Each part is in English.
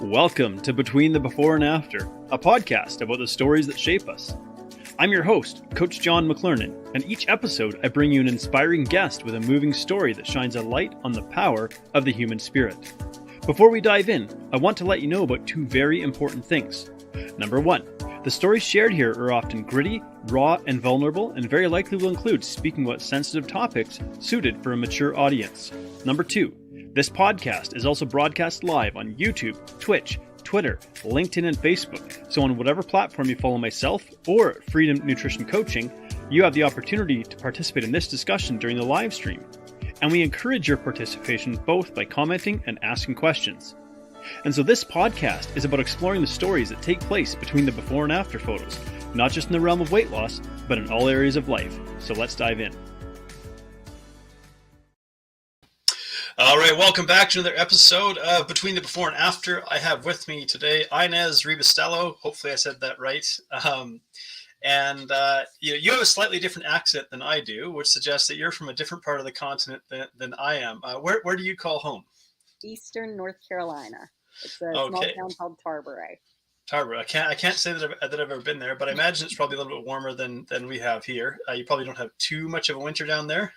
Welcome to Between the Before and After, a podcast about the stories that shape us. I'm your host, Coach John McClernand, and each episode I bring you an inspiring guest with a moving story that shines a light on the power of the human spirit. Before we dive in, I want to let you know about two very important things. Number one, the stories shared here are often gritty, raw, and vulnerable, and very likely will include speaking about sensitive topics suited for a mature audience. Number two, this podcast is also broadcast live on YouTube, Twitch, Twitter, LinkedIn, and Facebook. So on whatever platform you follow myself or Freedom Nutrition Coaching, you have the opportunity to participate in this discussion during the live stream. And we encourage your participation both by commenting and asking questions. And so this podcast is about exploring the stories that take place between the before and after photos, not just in the realm of weight loss, but in all areas of life. So let's dive in. All right, welcome back to another episode of Between the Before and After. I have with me today Inez Ribustello. Hopefully I said that right. You have a slightly different accent than I do, which suggests that you're from a different part of the continent than I am. Where do you call home? Eastern North Carolina. It's a small town called Tarboro. Tarboro. I can't say that I've ever been there, but I imagine it's probably a little bit warmer than we have here. You probably don't have too much of a winter down there.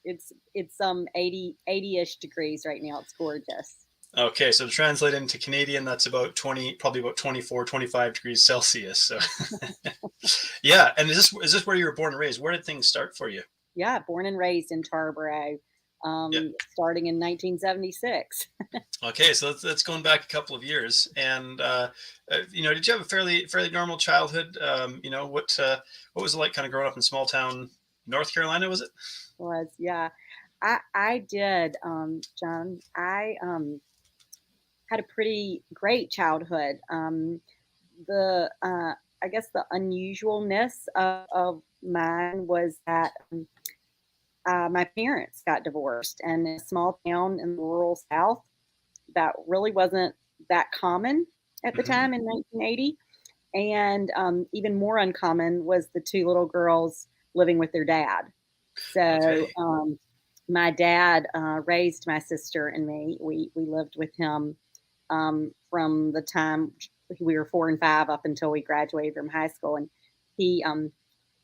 It's 80-ish degrees right now. It's gorgeous. Okay, so to translate into Canadian, that's about 24, 25 degrees Celsius. So yeah, and is this where you were born and raised? Where did things start for you? Yeah, born and raised in Tarboro, starting in 1976. Okay, so that's going back a couple of years. And did you have a fairly normal childhood? What was it like kind of growing up in small town North Carolina, was it? Yeah. I did, John. I had a pretty great childhood. I guess the unusualness of mine was that my parents got divorced, and in a small town in the rural South, that really wasn't that common at the time in 1980. And even more uncommon was the two little girls living with their dad. So my dad raised my sister and me. We lived with him from the time we were 4 and 5 up until we graduated from high school. And he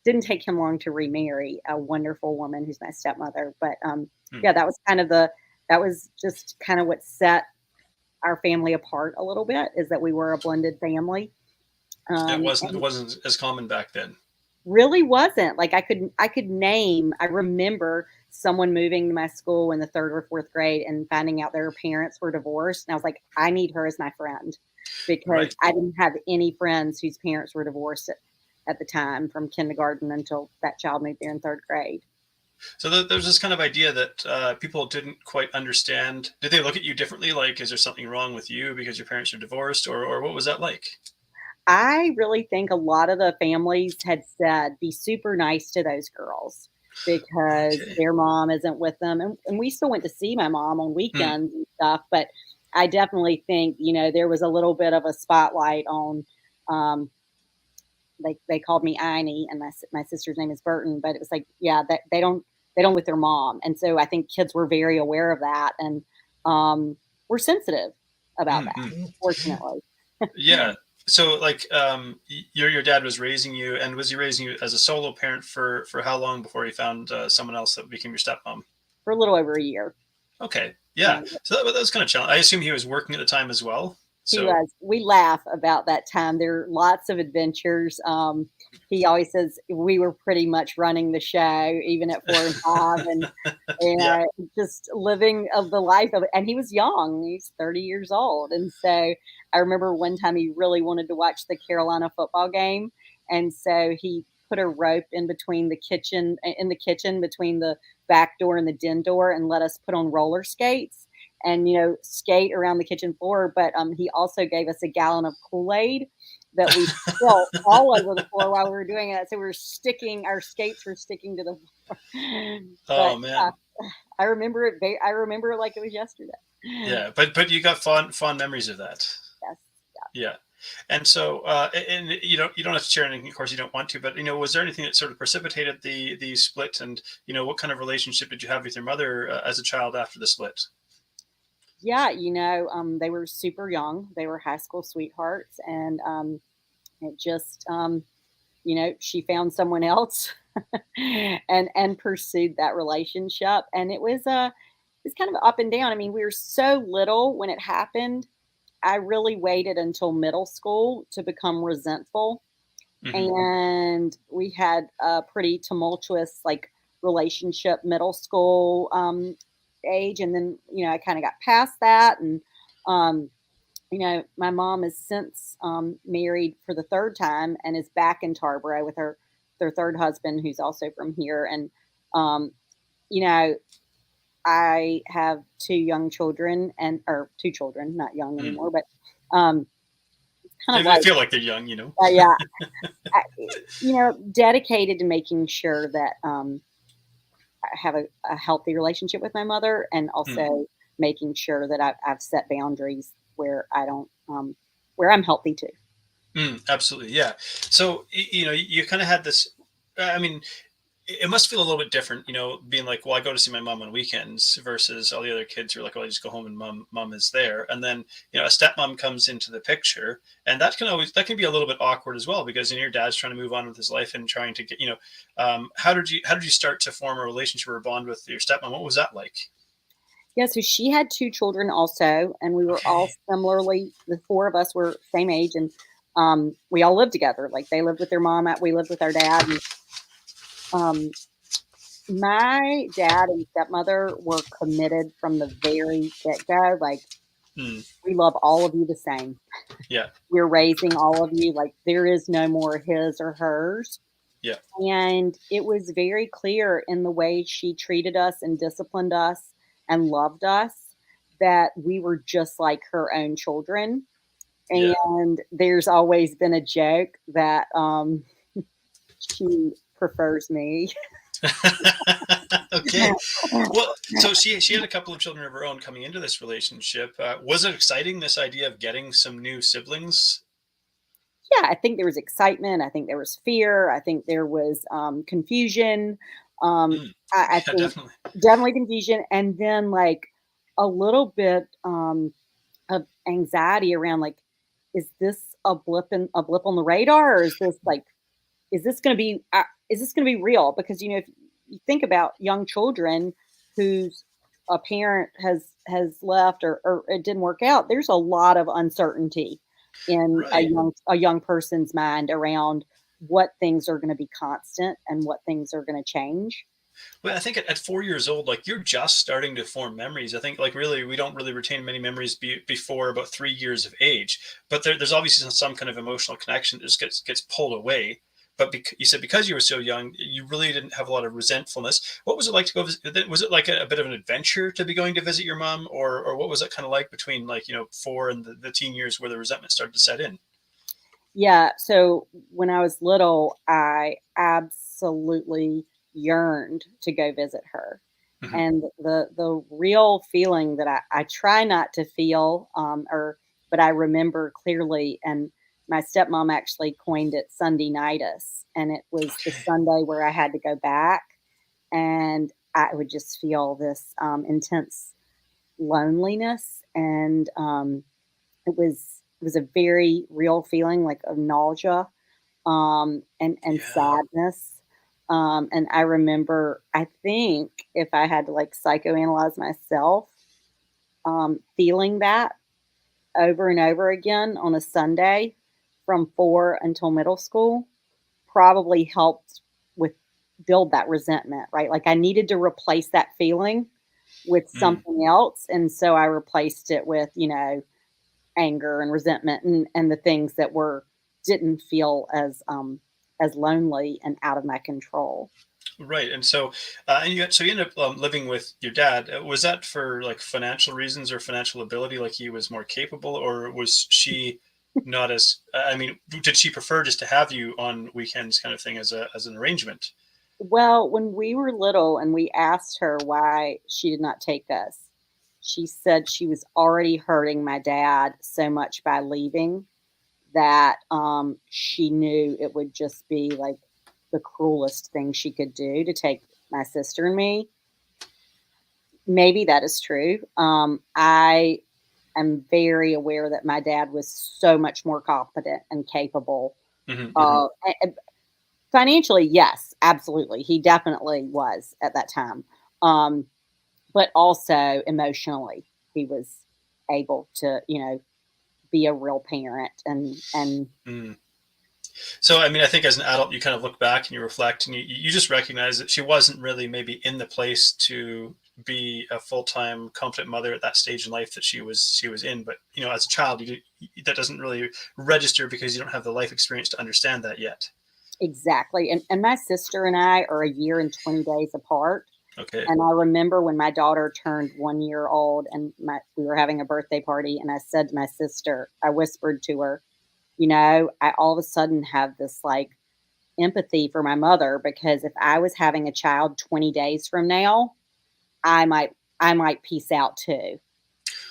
didn't take him long to remarry a wonderful woman who's my stepmother. But that was just kind of what set our family apart a little bit, is that we were a blended family. It wasn't as common back then. Really wasn't. Like I remember someone moving to my school in the 3rd or 4th grade and finding out their parents were divorced. And I was like, I need her as my friend, because I didn't have any friends whose parents were divorced at the time, from kindergarten until that child moved there in 3rd grade. So there's this kind of idea that people didn't quite understand. Did they look at you differently? Like, is there something wrong with you because your parents are divorced, or what was that like? I really think a lot of the families had said, be super nice to those girls because their mom isn't with them. And we still went to see my mom on weekends and stuff. But I definitely think, there was a little bit of a spotlight on, they called me Iney, and my sister's name is Burton. But it was like, that they don't with their mom. And so I think kids were very aware of that, and were sensitive about that, fortunately. Yeah. So your dad was raising you, and was he raising you as a solo parent for how long before he found someone else that became your stepmom? For a little over a year. Okay. Yeah. So that was kind of challenging. I assume he was working at the time as well. So. He was. We laugh about that time. There are lots of adventures. He always says we were pretty much running the show, even at 4 and 5, and just living of the life of it. And he was young. He's 30 years old. And so I remember one time he really wanted to watch the Carolina football game. And so he put a rope in the kitchen between the back door and the den door, and let us put on roller skates and, skate around the kitchen floor. But he also gave us a gallon of Kool-Aid that we spilled all over the floor while we were doing it. So our skates were sticking to the floor. Man. I remember it like it was yesterday. Yeah. But you got fond memories of that. Yes. Yeah. And so, and you don't have to share anything, of course you don't want to, but, was there anything that sort of precipitated the split? And, what kind of relationship did you have with your mother as a child after the split? Yeah, they were super young. They were high school sweethearts, and it just, she found someone else and pursued that relationship, and it was kind of up and down. I mean, we were so little when it happened. I really waited until middle school to become resentful, Hmm. and we had a pretty tumultuous like relationship middle school age, and then I kind of got past that, and um, my mom is since married for the third time and is back in Tarboro with their third husband, who's also from here, and um, you know I have two young children, and or two children, not young Mm. anymore, but um, kind of They like feel like they're young, you know. yeah, I, dedicated to making sure that I have a healthy relationship with my mother, and Mm. also making sure that I've set boundaries where I don't, where I'm healthy too. Absolutely, yeah. So you kind of had this. I mean, it must feel a little bit different, being like, well, I go to see my mom on weekends versus all the other kids who are like, well, I just go home and mom is there. And then, a stepmom comes into the picture, and that can be a little bit awkward as well, because your dad's trying to move on with his life and trying to get, how did you start to form a relationship or a bond with your stepmom? What was that like? Yeah, so she had two children also, and we were all Okay. similarly. The four of us were same age, and we all lived together. Like they lived with their mom, we lived with our dad, and um, my dad and stepmother were committed from the very get go. Like, Mm, we love all of you the same. yeah. We're raising all of you. Like, there is no more his or hers. Yeah. And it was very clear in the way she treated us and disciplined us and loved us that we were just like her own children. Yeah. And there's always been a joke that she prefers me. Okay. Well, so she had a couple of children of her own coming into this relationship. Was it exciting, this idea of getting some new siblings? Yeah, I think there was excitement. I think there was fear. I think there was confusion. Um, Mm, I yeah, think definitely. definitely confusion, and then like a little bit of anxiety around like, is this a blip on the radar, or is this going to be real? Because if you think about young children whose a parent has left, or it didn't work out, there's a lot of uncertainty in a Right. young person's mind around what things are going to be constant and what things are going to change. Well, I think at 4 years old, like you're just starting to form memories. I think like really we don't really retain many memories before about 3 years of age. But there's obviously some kind of emotional connection that just gets pulled away. But you said because you were so young, you really didn't have a lot of resentfulness. What was it like to go visit? Was it like a bit of an adventure to be going to visit your mom, or what was it kind of like between like 4 and the teen years where the resentment started to set in? Yeah, so when I was little, I absolutely yearned to go visit her. Hmm. And the real feeling that I try not to feel, but I remember clearly, and my stepmom actually coined it Sunday nightus, and it was the Okay. Sunday where I had to go back, and I would just feel this intense loneliness, and it was a very real feeling, like, of nausea, and Yeah. sadness. And I remember, I think if I had to like psychoanalyze myself, feeling that over and over again on a Sunday from 4 until middle school probably helped with build that resentment, right? Like, I needed to replace that feeling with Mm. something else. And so I replaced it with, anger and resentment, and the things that were didn't feel as lonely and out of my control. Right, and so you ended up living with your dad. Was that for like financial reasons or financial ability, like he was more capable, or was she not as? I mean, did she prefer just to have you on weekends, kind of thing, as an arrangement? Well, when we were little and we asked her why she did not take us, she said she was already hurting my dad so much by leaving that she knew it would just be like the cruelest thing she could do to take my sister and me. maybe that is true. I am very aware that my dad was so much more competent and capable. Mm-hmm. And financially, yes, absolutely. He definitely was at that time. Um, but also emotionally, he was able to, be a real parent and Mm. So, I mean, I think as an adult, you kind of look back and you reflect, and you just recognize that she wasn't really maybe in the place to be a full time competent mother at that stage in life that she was in. But as a child, that doesn't really register because you don't have the life experience to understand that yet. exactly. And my sister and I are a year and 20 days apart. Okay. And I remember when my daughter turned 1 year old and we were having a birthday party, and I said to my sister, I whispered to her, I all of a sudden have this like empathy for my mother, because if I was having a child 20 days from now, I might I might peace out too.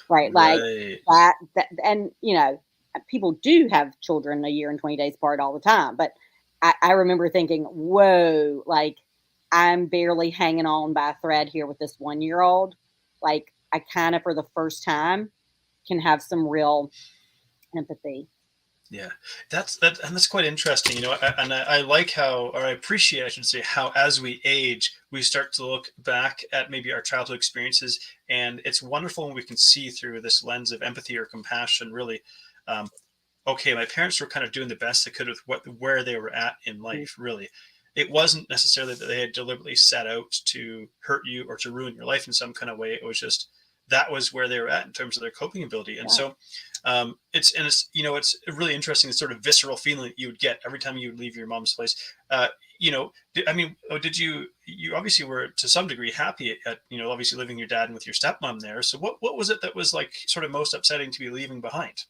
Right? Like Right. that and people do have children a year and 20 days apart all the time, but I remember thinking, whoa, like I'm barely hanging on by a thread here with this 1 year old. Like I kind of for the first time can have some real empathy. Yeah, and that's quite interesting. I like how, or I appreciate, I should say, how as we age, we start to look back at maybe our childhood experiences, and it's wonderful when we can see through this lens of empathy or compassion. Really, um, okay, my parents were kind of doing the best they could with where they were at in Mm, life. Really, it wasn't necessarily that they had deliberately set out to hurt you or to ruin your life in some kind of way. It was just that was where they were at in terms of their coping ability. And yeah. so it's really interesting, the sort of visceral feeling that you would get every time you would leave your mom's place. I mean, did you obviously were to some degree happy at obviously living with your dad and with your stepmom there. So what was it that was like sort of most upsetting to be leaving behind?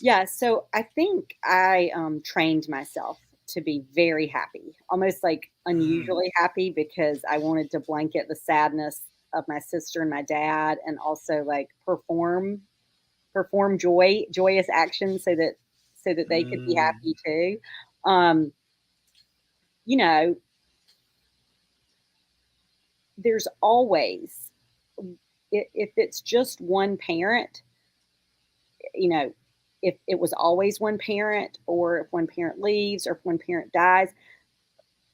Yeah, so I think I trained myself to be very happy, almost like Mm, unusually happy, because I wanted to blanket the sadness of my sister and my dad, and also like perform joyous actions so that they could be mm, happy too. Um, you know, there's always if it's just one parent, you know, if it was always one parent, or if one parent leaves, or if one parent dies,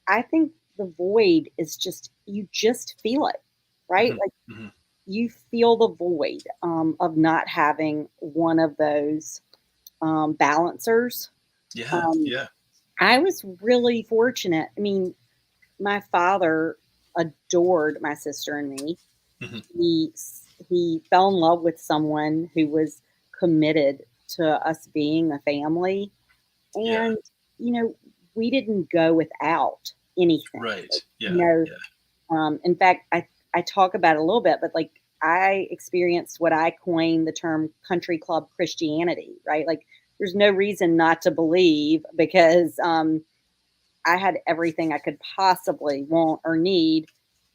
I think the void is just you just feel it, right? mhm, Like mhm. you feel the void of not having one of those balancers. Yeah, Um, yeah. I was really fortunate. I mean, my father adored my sister and me. Mhm. He he fell in love with someone who was committed to us being a family, Yeah, and you know, we didn't go without anything. right. Like, Yeah, yeah. in fact, I talk about it a little bit, but like I experienced what I coined the term country club Christianity, right? Like there's no reason not to believe, because I had everything I could possibly want or need,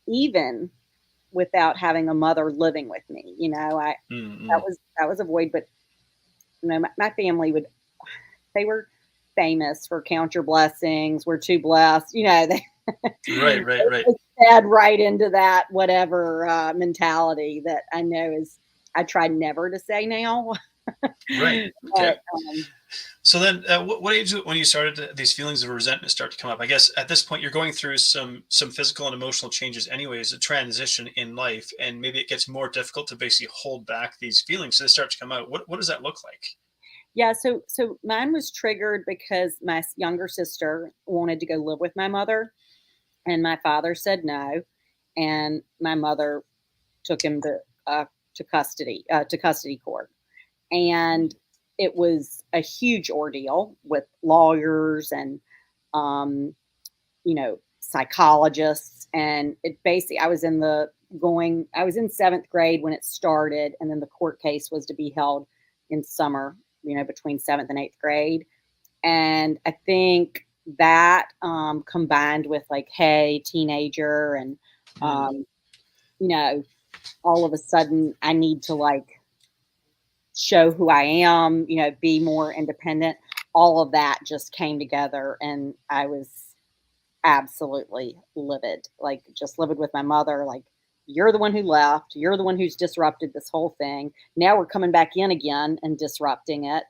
even without having a mother living with me. I Mm-mm. that was a void, but my family they were famous for count your blessings. We're too blessed. Right, right, right. They fed right into that whatever mentality that I know is. I try never to say now, Right. Okay. but So then, what age when you started these feelings of resentment start to come up? I guess at this point you're going through some physical and emotional changes, anyways, a transition in life, and maybe it gets more difficult to basically hold back these feelings. So they start to come out. What does that look like? yeah. So mine was triggered because my younger sister wanted to go live with my mother, and my father said no, and my mother took him to custody court, and it was a huge ordeal with lawyers and psychologists. And it basically, I was in seventh grade when it started, and then the court case was to be held in summer, between seventh and eighth grade. And I think that combined with like, hey, teenager, and Hmm. um, you know, all of a sudden I need to like show who I am, be more independent. All of that just came together, and absolutely livid, like just livid with my mother. Like, you're the one who left. You're the one who's disrupted this whole thing. Now we're coming back in again and disrupting it.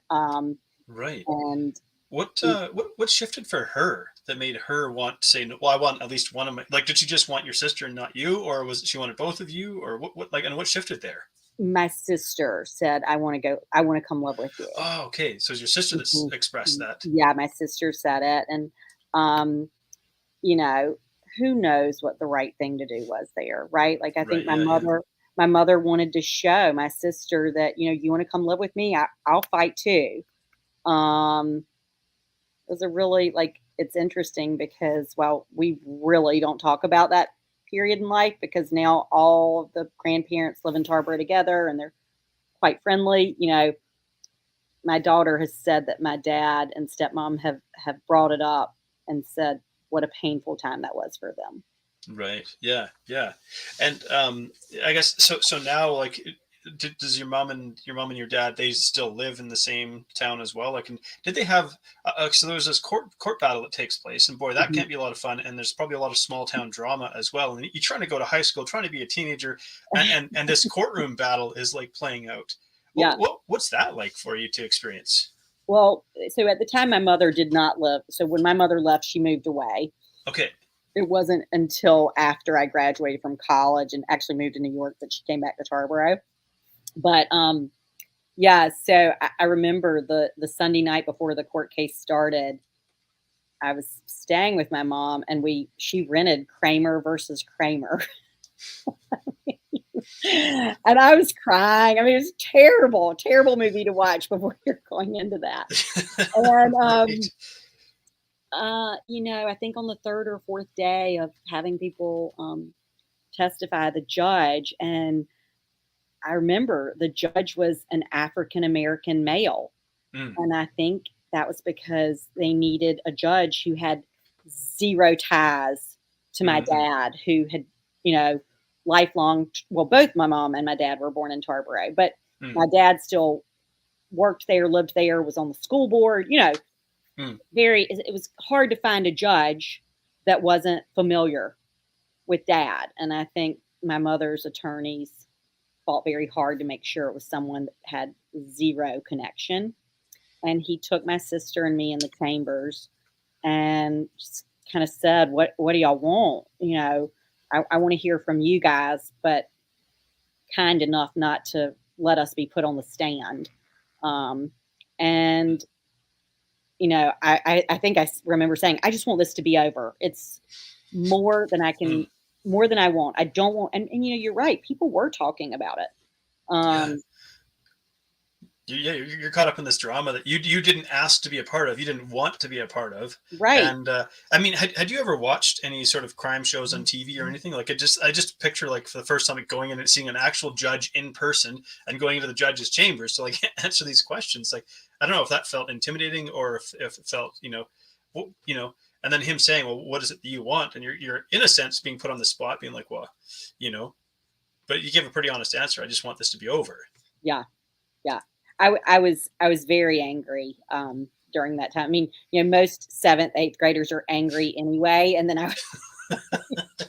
Right. And What shifted for her that made her want to say, no, well, I want at least one of my, like, did she just want your sister and not you, or was it she wanted both of you, or what, like, and what shifted there? my sister said, I want to go, I want to come live with you. Oh, okay. So it's your sister that's Mhm. expressed that. Yeah, my sister said it. And, um, you know, who knows what the right thing to do was there, right? Like, I think Right. Yeah. Yeah. my mother wanted to show my sister that, you want to come live with me, I'll fight too. Um, it was a really, like, it's interesting because, well, we really don't talk about that period in life because now all of the grandparents live in Tarboro together and they're quite friendly. My daughter has said that my dad and stepmom have brought it up and said what a painful time that was for them. Right. Yeah. Yeah. And I guess so. So now, like, does your mom and your dad, they still live in the same town as well? Like, and did they have? So there's this court battle that takes place, and boy, that Mhm. can't be a lot of fun. And there's probably a lot of small town drama as well. And you're trying to go to high school, trying to be a teenager, and this courtroom battle is like playing out. Yeah. What's that like for you to experience? Well, so at the time my mother did not live. So when my mother left, she moved away. Okay. It wasn't until after I graduated from college and actually moved to New York that she came back to Tarboro. But yeah, so I remember the Sunday night before the court case started, I was staying with my mom and she rented Kramer versus Kramer. And I was crying. I mean, it was terrible, terrible movie to watch before you're going into that. And Right. I think on the third or fourth day of having people testify, the judge, and I remember the judge was an African American male. Mm, And I think that was because they needed a judge who had zero ties to my mm-hmm, dad, who had, you know, lifelong, well, both my mom and my dad were born in Tarboro, but mm, my dad still worked there, lived there, was on the school board, mm. it was hard to find a judge that wasn't familiar with dad. And I think my mother's attorneys fought very hard to make sure it was someone that had zero connection. And he took my sister and me in the chambers and just kind of said, what do y'all want? I want to hear from you guys, but kind enough not to let us be put on the stand. Um, and I think remember saying, I just want this to be over. It's more than I Mm. can, more than I want. I don't want, and you're right. People were talking about it. Yeah. Um, You're caught up in this drama that you didn't ask to be a part of, you didn't want to be a part of. right. And I mean, had you ever watched any sort of crime shows on TV or anything? Like, I just picture, like, for the first time, like, going in and seeing an actual judge in person and going into the judge's chambers to, like, answer these questions. Like, I don't know if that felt intimidating, or if it felt, and then him saying, well, what is it that you want? And you're in a sense being put on the spot, being like, well, you know but you give a pretty honest answer. I just want this to be over. Yeah. Yeah. I was very angry during that time. I mean, most seventh, eighth graders are angry anyway. And then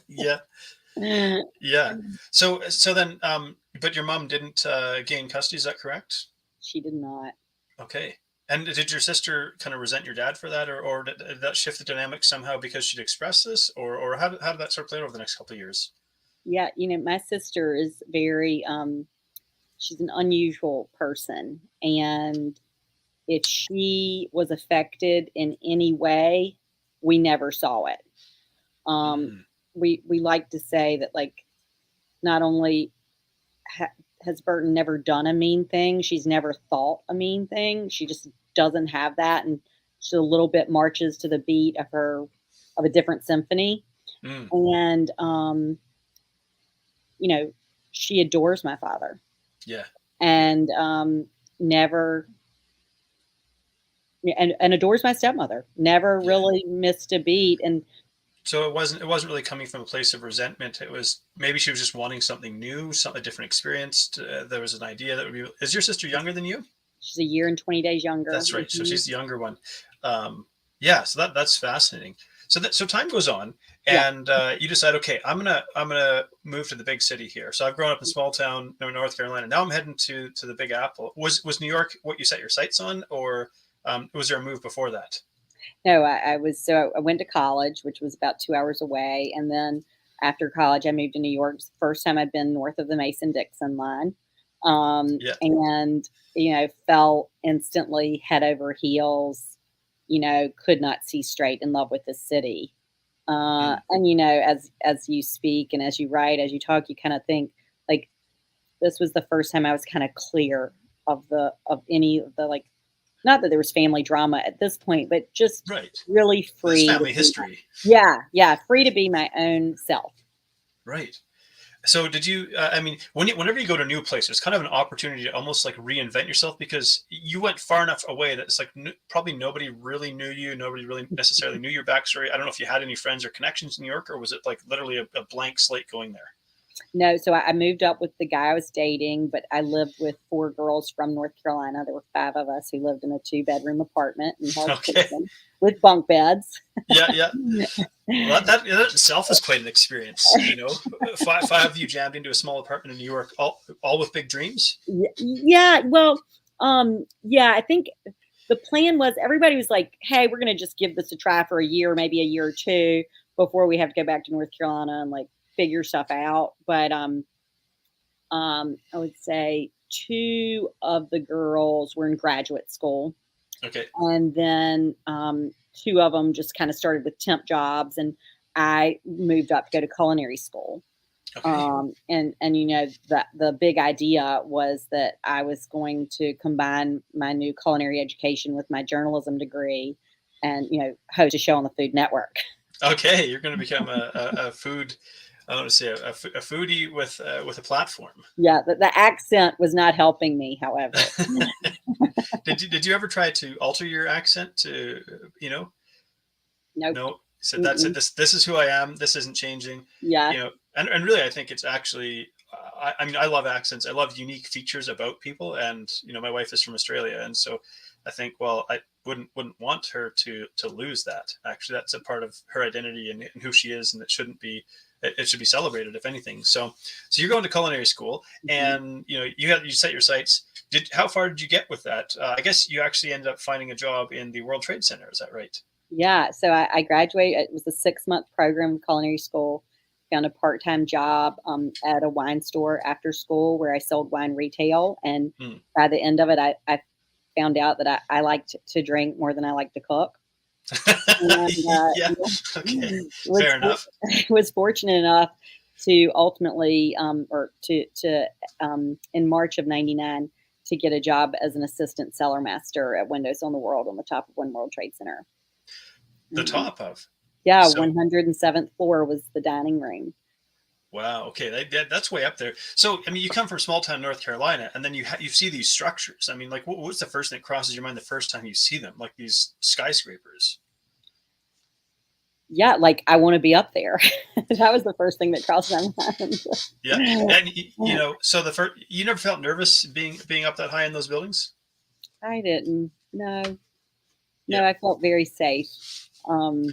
Yeah. Yeah. So then, but your mom didn't gain custody. Is that correct? she did not. Okay. And did your sister kind of resent your dad for that, or did that shift the dynamic somehow because she'd expressed this, or how did that sort of play out over the next couple of years? Yeah. My sister is very, she's an unusual person. And if she was affected in any way, we never saw it. Um, Mm, we like to say that, like, not only ha- has Burton never done a mean thing, she's never thought a mean thing. She just doesn't have that, and she a little bit marches to the beat of a different symphony. mm, And you know, she adores my father, yeah. Yeah. and never and adores my stepmother. Never Yeah. really missed a beat. And So it wasn't really coming from a place of resentment. It was maybe she was just wanting something new, a different experience. There was an idea that would be. Is your sister younger than you? she's a year and 20 days younger. That's right. So Mhm. she's the younger one. Yeah. So that's fascinating. So time goes on, Yeah. and you decide, okay, I'm gonna move to the big city here. So I've grown up in small town, North Carolina. Now I'm heading to the Big Apple. Was New York what you set your sights on, or was there a move before that? No, I went to college, which was about 2 hours away, and then after college, I moved to New York. It's the first time I'd been north of the Mason-Dixon line, Yeah. and fell instantly head over heels. Could not see straight, in love with the city. Mm. And as you speak and as you write, as you talk, you kind of think like this was the first time I was kind of clear of any of the, like, not that there was family drama at this point, but just Right. really This free to family be history. yeah, free to be my own self. Right. So did you? I mean, whenever you go to a new place, it's kind of an opportunity to almost like reinvent yourself because you went far enough away that it's like probably nobody really knew you. Nobody really necessarily knew your backstory. I don't know if you had any friends or connections in New York, or was it like literally a blank slate going there? No, so I moved up with the guy I was dating, but I lived with 4 girls from North Carolina. There were 5 of us who lived in a 2-bedroom apartment and had a Okay. kitchen with bunk beds. Yeah, yeah. Well, that itself is quite an experience. Five of you jammed into a small apartment in New York, all with big dreams. Yeah, well, yeah, I think the plan was everybody was like, "Hey, we're gonna just give this a try for a year, maybe a year or 2 before we have to go back to North Carolina and, like, figure stuff out." But, I would say 2 of the girls were in graduate school, Okay. and then, 2 of them just kinda started with temp jobs, and I moved up to go to culinary school. Okay. And the big idea was that I was going to combine my new culinary education with my journalism degree and, host a show on the Food Network. Okay. You're going to become a food. I want to say a foodie with a platform. Yeah, the accent was not helping me, however. Did you ever try to alter your accent to Nope. no? So that's it. Mm-mm. This is who I am. This isn't changing. Yeah. And really, I think it's actually. I mean, I love accents. I love unique features about people, and my wife is from Australia, and so I think, well, I wouldn't want her to lose that. Actually, that's a part of her identity and who she is, and it shouldn't be. It should be celebrated, if anything. So you're going to culinary school, Mhm. and you set your sights. How far did you get with that? I guess you actually ended up finding a job in the World Trade Center. Is that right? Yeah. So I graduated. It was a 6-month program, culinary school. Found a part-time job at a wine store after school where I sold wine retail. And Hmm. by the end of it, I found out that I liked to drink more than I liked to cook. And Yeah. Okay. was Fair enough. was fortunate enough to ultimately, or in March of '99, to get a job as an assistant cellar master at Windows on the World on the top of One World Trade Center. The Um, top of. yeah, So 107th floor was the dining room. wow. Okay, that's way up there. So I mean, you come from small town North Carolina, and then you see these structures. I mean, like, what's the first thing that crosses your mind the first time you see them? Like these skyscrapers. Yeah, like I want to be up there. That was the first thing that crossed my mind. Yeah, and so the first you never felt nervous being up that high in those buildings. I didn't. No, Yeah. no, I felt very safe, um,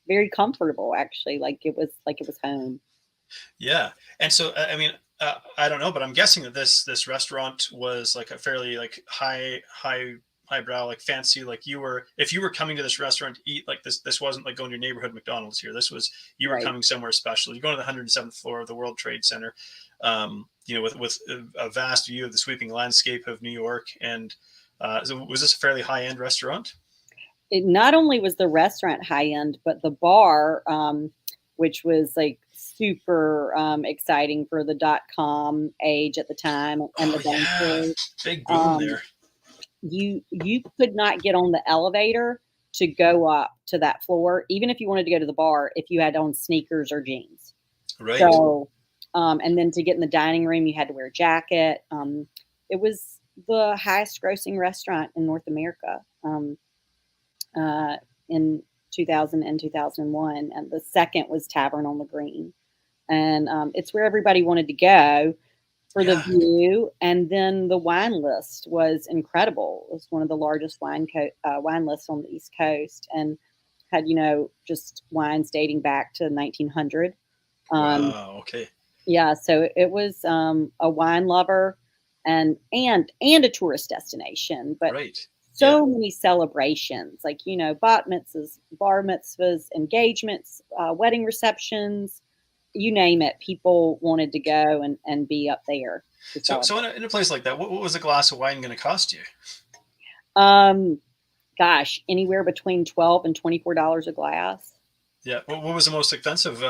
very comfortable. Actually, like it was home. Yeah, and so I mean, I don't know, but I'm guessing that this restaurant was like a fairly like highbrow, like fancy. Like if you were coming to this restaurant to eat, like this wasn't like going to your neighborhood McDonald's here. This was you were Right. coming somewhere special. You're going to the 107th floor of the World Trade Center, with a vast view of the sweeping landscape of New York. And so was this a fairly high end restaurant? It not only was the restaurant high end, but the bar, which was like super exciting for the .com age at the time, and Oh the yeah, bankers. big boom Um, there. you could not get on the elevator to go up to that floor, even if you wanted to go to the bar, if you had on sneakers or jeans. Right. So, and then to get in the dining room, you had to wear a jacket. It was the highest grossing restaurant in North America. Uh, in 2000 and 2001, and the second was Tavern on the Green, and it's where everybody wanted to go for the Yeah. view. And then the wine list was incredible. It was one of the largest wine lists on the East Coast, and had, just wines dating back to 1900. Wow. Okay. Yeah, so it was a wine lover and a tourist destination, but Right. Yeah. so many celebrations, like, bat mitzvahs, bar mitzvahs, engagements, wedding receptions, you name it. People wanted to go and be up there to So celebrate. in a place like that, what was a glass of wine going to cost you? Um, Gosh, anywhere between $12 and $24 a glass. Yeah. What was the most expensive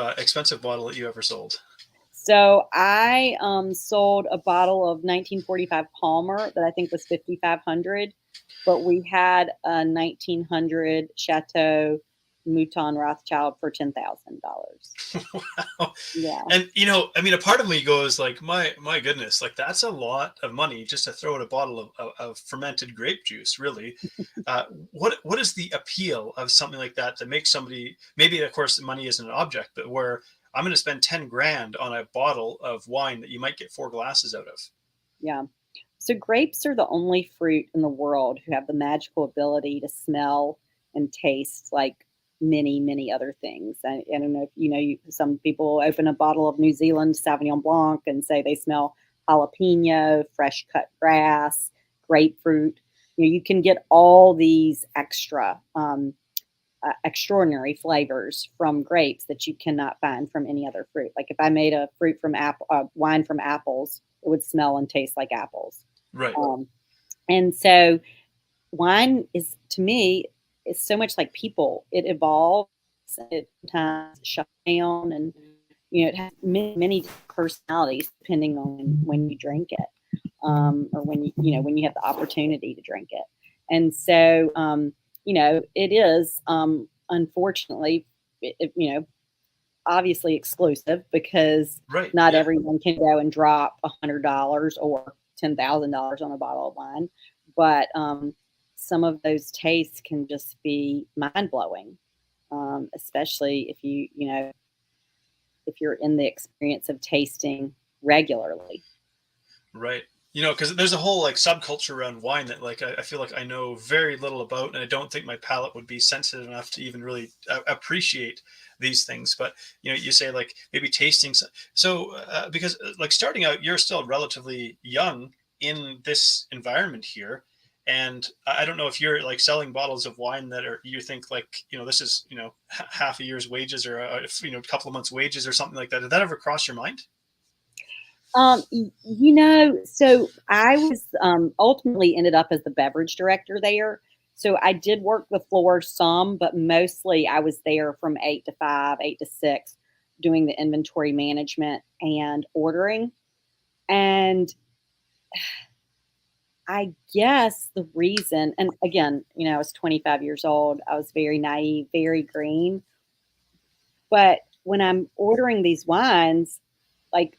bottle that you ever sold? So I sold a bottle of 1945 Palmer that I think was 5,500, but we had a 1900 Chateau Mouton Rothschild for $10,000. Wow. Yeah, And I mean, a part of me goes like, my goodness, like that's a lot of money just to throw in a bottle of fermented grape juice, really. What is the appeal of something like that that makes somebody, maybe of course money isn't an object, but where I'm going to spend 10 grand on a bottle of wine that you might get 4 glasses out of? yeah. So grapes are the only fruit in the world who have the magical ability to smell and taste like many, many other things. I don't know if some people open a bottle of New Zealand Sauvignon Blanc and say they smell jalapeno, fresh cut grass, grapefruit. You can get all these extraordinary flavors from grapes that you cannot find from any other fruit. Like if I made a wine from apples, it would smell and taste like apples. Right. And so wine is, to me, is so much like people. It evolves, it sometimes shuts down, and it has many, many personalities depending on when you drink it, or when you have the opportunity to drink it. And so, it is unfortunately, obviously exclusive because Right. not Yeah. everyone can go and drop $100 or $10,000 on a bottle of wine. But some of those tastes can just be mind blowing, especially if you're in the experience of tasting regularly. Right. Because there's a whole like subculture around wine that like I feel like I know very little about, and I don't think my palate would be sensitive enough to even really appreciate these things. But you say like maybe tasting. So because like starting out, you're still relatively young in this environment here, and I don't know if you're like selling bottles of wine that are you think like this is half a year's wages or a couple of months' wages or something like that. Did that ever cross your mind? So I was ultimately ended up as the beverage director there. So I did work the floor some, but mostly I was there from 8 to 5, 8 to 6, doing the inventory management and ordering. And I guess the reason, and again, I was 25 years old. I was very naive, very green. But when I'm ordering these wines, like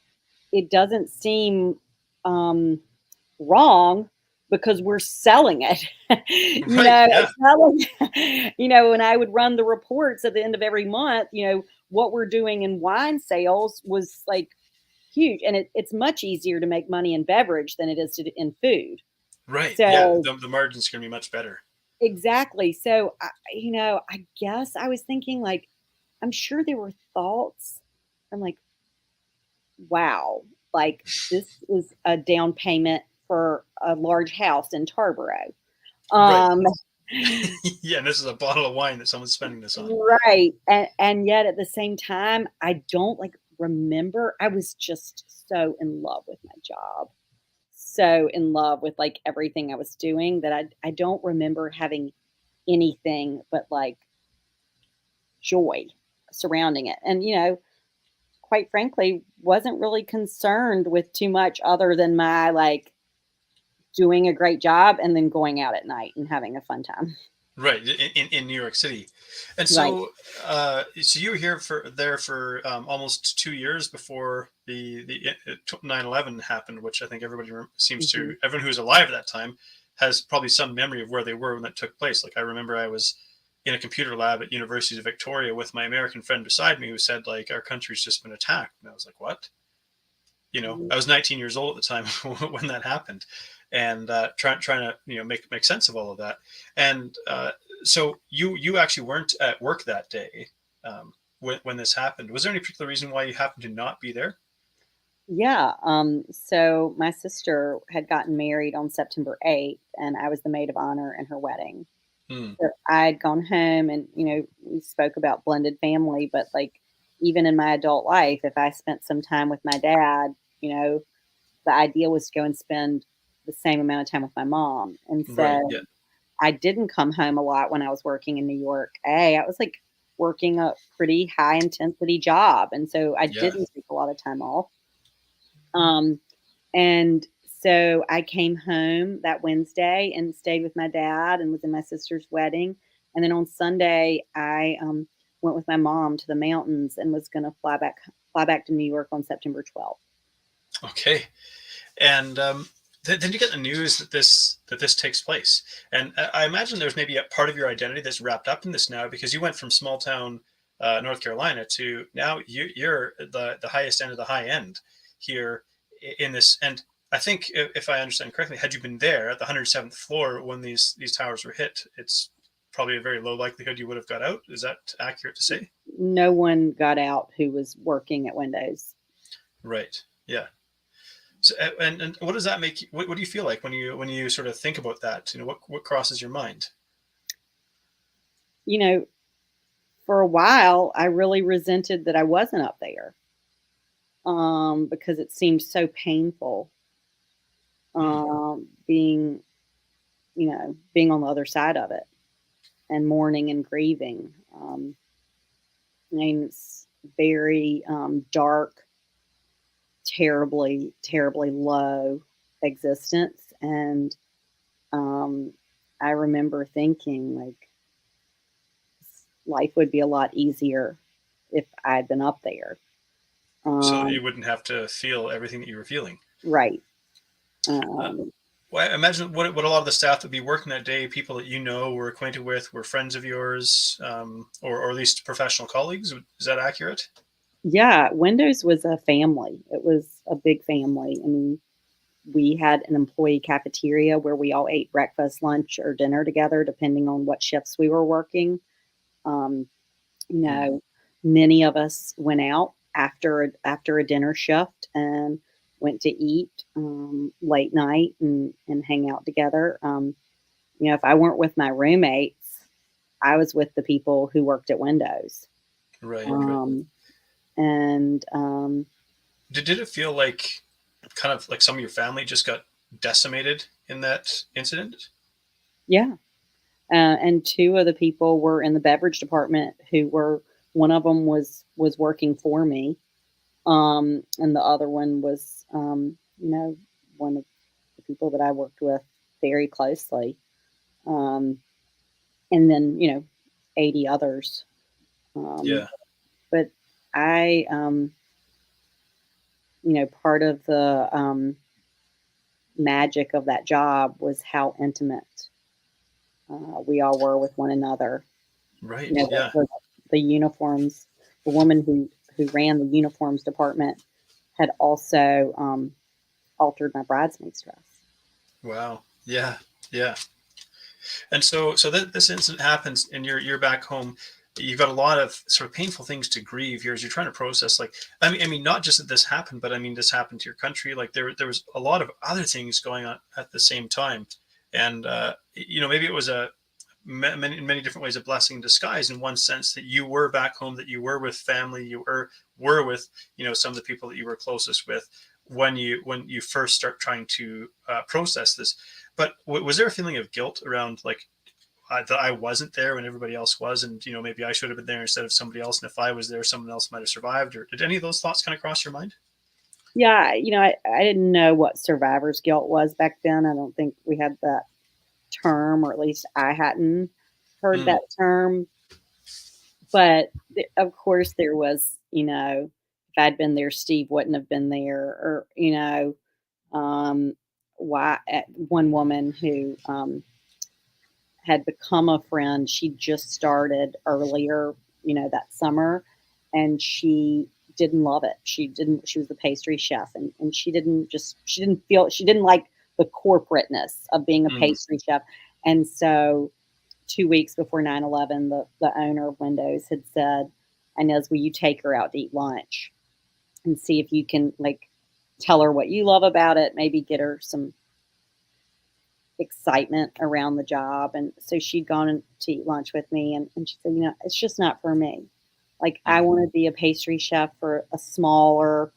it doesn't seem wrong because we're selling it. Right. Yeah. When I would run the reports at the end of every month, what we're doing in wine sales was like huge. And it's much easier to make money in beverage than it is in food. Right. Yeah. So The margins can be much better. exactly. So, I guess I was thinking like, I'm sure there were thoughts. I'm like, wow, like this is a down payment for a large house in Tarboro. Right. Um, Yeah. And this is a bottle of wine that someone's spending this on. right. And yet at the same time, I don't like remember. I was just so in love with my job, so in love with like everything I was doing that I don't remember having anything but like joy surrounding it. And, quite frankly, wasn't really concerned with too much other than my like doing a great job and then going out at night and having a fun time. Right. In New York City. And Right. so you were for almost 2 years before the 9/11 happened, which I think everybody Mhm. everyone who's alive at that time has probably some memory of where they were when that took place. Like I remember I was in a computer lab at University of Victoria with my American friend beside me who said like our country's just been attacked. And I was like, what? I was 19 years old at the time when that happened, and trying to make sense of all of that. And so you actually weren't at work that day when this happened. Was there any particular reason why you happened to not be there? Yeah. So my sister had gotten married on September 8th, and I was the maid of honor in her wedding. Hmm. So I'd gone home, and, we spoke about blended family, but like even in my adult life, if I spent some time with my dad, the idea was to go and spend the same amount of time with my mom. And Right. so Yeah. I didn't come home a lot when I was working in New York. I was like working a pretty high intensity job. And so I Yeah. didn't take a lot of time off. Um, and so I came home that Wednesday and stayed with my dad and was in my sister's wedding. And then on Sunday, I went with my mom to the mountains and was going to fly back to New York on September 12th. Okay. And then you get the news that this takes place, and I imagine there's maybe a part of your identity that's wrapped up in this now, because you went from small town North Carolina to now you're the highest end of the high end here in this. And I think if I understand correctly, had you been there at the 107th floor when these towers were hit, it's probably a very low likelihood you would have got out. Is that accurate to say? No one got out who was working at Windows. Right. Yeah. So, and what does that make you? What do you feel like when you sort of think about that? What crosses your mind? For a while, I really resented that I wasn't up there, because it seemed so painful, Hmm. being, being on the other side of it and mourning and grieving. It's very dark, terribly, terribly low existence. And I remember thinking, like, life would be a lot easier if I'd been up there. So that you wouldn't have to feel everything that you were feeling. Right. Uh, well, I imagine what a lot of the staff that be working that day, people that were acquainted with, were friends of yours, or at least professional colleagues. Is that accurate? Yeah, Windows was a family. It was a big family. I mean, we had an employee cafeteria where we all ate breakfast, lunch, or dinner together, depending on what shifts we were working. Um, you Hmm. know, Many of us went out after a dinner shift and went to eat late night and hang out together. If I weren't with my roommates, I was with the people who worked at Windows. Right. Right. Um, and Did it feel like kind of like some of your family just got decimated in that incident? Yeah. And two of the people were in the beverage department one of them was working for me. And the other one was, one of the people that I worked with very closely. Um, and then, 80 others. Yeah. But I, part of the magic of that job was how intimate we all were with one another. Right. You know, Yeah. the uniforms, the woman who ran the uniforms department had also altered my bridesmaid's dress. Wow. Yeah. Yeah. And so that this incident happens, and you're back home. You've got a lot of sort of painful things to grieve here as you're trying to process. Like, I mean, not just that this happened, but I mean, this happened to your country. Like, there was a lot of other things going on at the same time, and maybe it was in many different ways a blessing in disguise, in one sense, that you were back home, that you were with family, you were with some of the people that you were closest with when you first start trying to process this. But was there a feeling of guilt around, like, that I wasn't there when everybody else was, and maybe I should have been there instead of somebody else, and if I was there, someone else might have survived? Or did any of those thoughts kind of cross your mind? Yeah, I didn't know what survivor's guilt was back then. I don't think we had that term, or at least I hadn't heard Mm. that term. But of course, there was, if I'd been there, Steve wouldn't have been there, or why one woman who had become a friend, she just started earlier, that summer, and she didn't love it. She was the pastry chef, and she didn't like the corporateness of being a Mm. pastry chef. And so 2 weeks before 9/11, the owner of Windows had said, Inez, will you take her out to eat lunch and see if you can like tell her what you love about it, maybe get her some excitement around the job. And so she'd gone to eat lunch with me, and she said, it's just not for me. Like, I want to be a pastry chef for a smaller,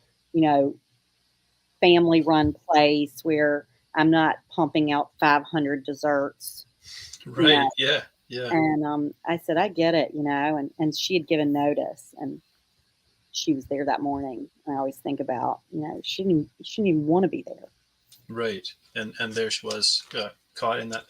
family run place where I'm not pumping out 500 desserts. Right. Yeah. Yeah. And I said, I get it, and she had given notice, and she was there that morning. I always think about, she didn't even want to be there. Right. And there she was, caught in that.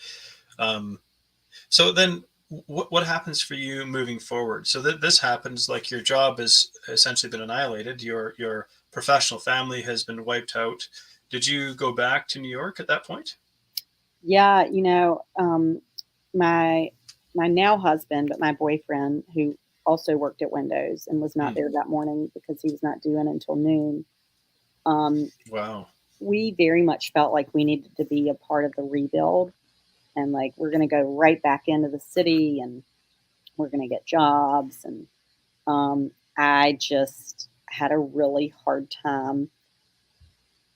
So then what happens for you moving forward? So that this happens, like your job has essentially been annihilated. Your professional family has been wiped out. Did you go back to New York at that point? Yeah. My now husband, but my boyfriend, who also worked at Windows and was not there that morning because he was not due in until noon. Wow. We very much felt like we needed to be a part of the rebuild, and like, we're going to go right back into the city and we're going to get jobs. And I just had a really hard time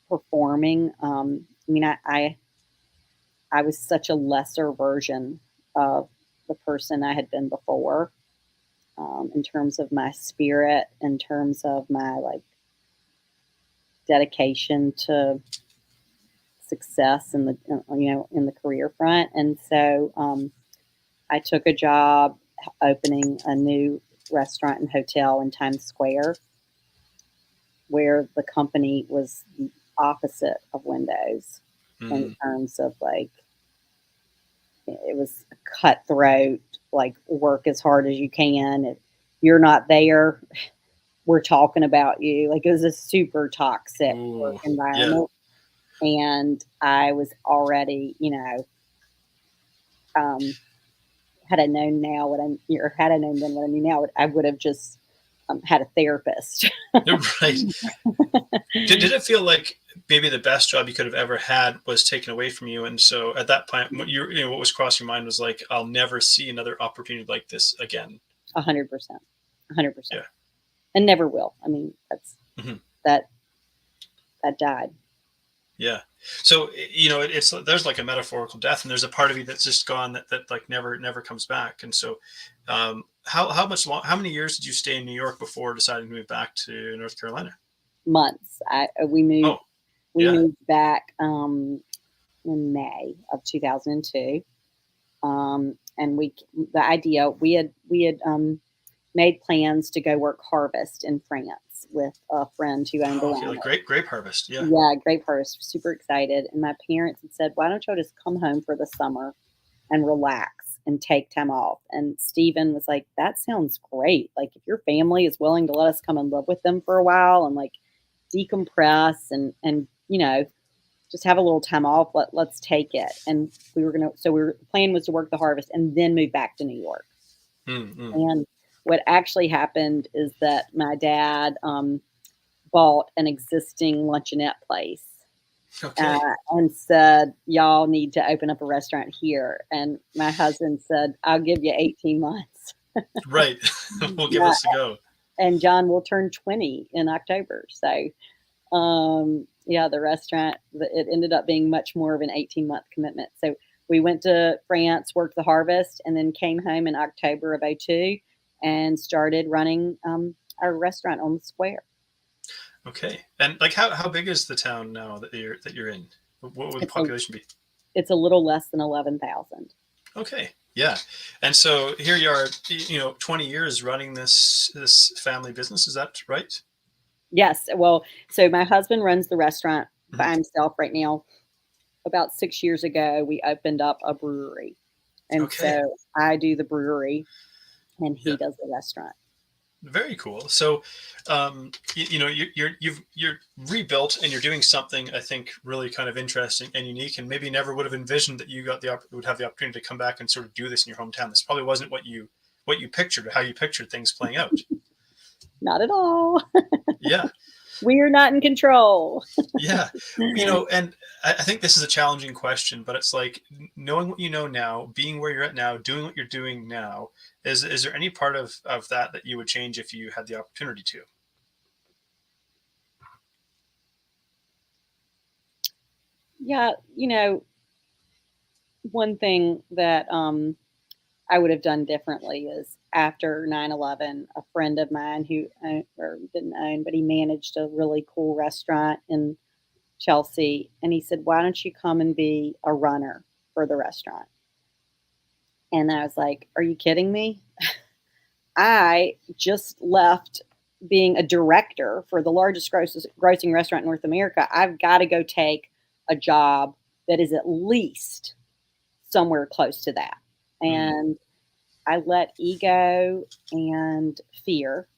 performing. I was such a lesser version of the person I had been before, in terms of my spirit, in terms of my like dedication to success in the career front. And so I took a job opening a new restaurant and hotel in Times Square, where the company was the opposite of Windows in terms of like, it was cutthroat, like, work as hard as you can. If you're not there, we're talking about you. Like, it was a super toxic work environment. Yeah. And I was already, had I known then what I knew now, I would have just had a therapist. Right. Did it feel like maybe the best job you could have ever had was taken away from you? And so at that point, what was crossing your mind was like, I'll never see another opportunity like this again. 100%. Yeah. And never will. I mean, that's that died. Yeah. So, there's like a metaphorical death, and there's a part of you that's just gone that like never comes back. And so, how many years did you stay in New York before deciding to move back to North Carolina? Months. We moved. Moved back in May of 2002. And we had made plans to go work harvest in France with a friend who owned the winery. Like grape harvest. Yeah. Yeah, grape harvest. Super excited. And my parents had said, why don't y'all just come home for the summer and relax and take time off? And Stephen was like, that sounds great. Like, if your family is willing to let us come and live with them for a while and like decompress and just have a little time off, let's take it. And the plan was to work the harvest and then move back to New York. And what actually happened is that my dad bought an existing luncheonette place. Okay. And said, y'all need to open up a restaurant here. And my husband said, I'll give you 18 months. Right. We'll give us a go. And John will turn 20 in October. So, the restaurant, it ended up being much more of an 18-month commitment. So we went to France, worked the harvest, and then came home in October of 2002 and started running our restaurant on the square. Okay. And like, how big is the town now that you're in? What would the population be? It's a little less than 11,000. Okay. Yeah. And so here you are, 20 years running this family business. Is that right? Yes. Well, so my husband runs the restaurant by himself right now. About 6 years ago, we opened up a brewery. And so I do the brewery and he does the restaurant. Very cool. So, you're rebuilt and you're doing something, I think, really kind of interesting and unique, and maybe never would have envisioned that you would have the opportunity to come back and sort of do this in your hometown. This probably wasn't what you pictured, or how you pictured things playing out. Not at all. Yeah. We're not in control. Yeah. And I think this is a challenging question, but it's like knowing what you know now, being where you're at now, doing what you're doing now. Is there any part of that you would change if you had the opportunity to? Yeah, one thing that I would have done differently is after 9/11, a friend of mine who or didn't own, but he managed a really cool restaurant in Chelsea, and he said, "Why don't you come and be a runner for the restaurant?" And I was like, "Are you kidding me? I just left being a director for the largest grossing restaurant in North America. I've got to go take a job that is at least somewhere close to that." Mm, And I let ego and fear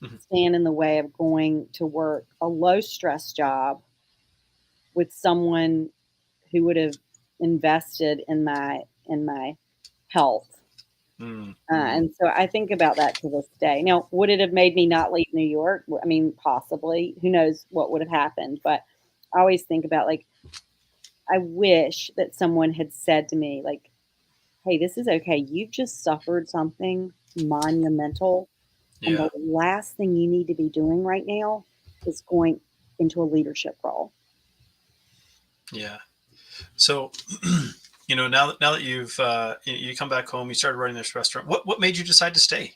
mhm. stand in the way of going to work a low stress job with someone who would have invested in my health. Mm, And so I think about that to this day. Now, would it have made me not leave New York? I mean, possibly. Who knows what would have happened? But I always think about, like, I wish that someone had said to me, like, "Hey, this is okay. You've just suffered something monumental. And the yeah. last thing you need to be doing right now is going into a leadership role." Yeah. So, now that you've you come back home, you started running this restaurant. What made you decide to stay?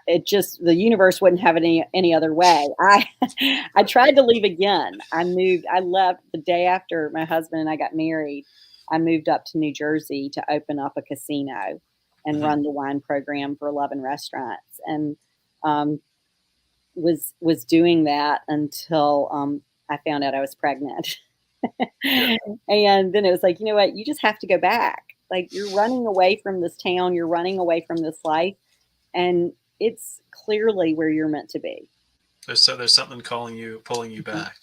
It just, the universe wouldn't have it any other way. I tried to leave again. I left the day after my husband and I got married. I moved up to New Jersey to open up a casino and Hmm. run the wine program for 11 restaurants, and um, was doing that until I found out I was pregnant. Yeah. And then it was like, you know what? You just have to go back. Like, you're running away from this town, you're running away from this life, and it's clearly where you're meant to be. There's something calling you, pulling you Mhm. back.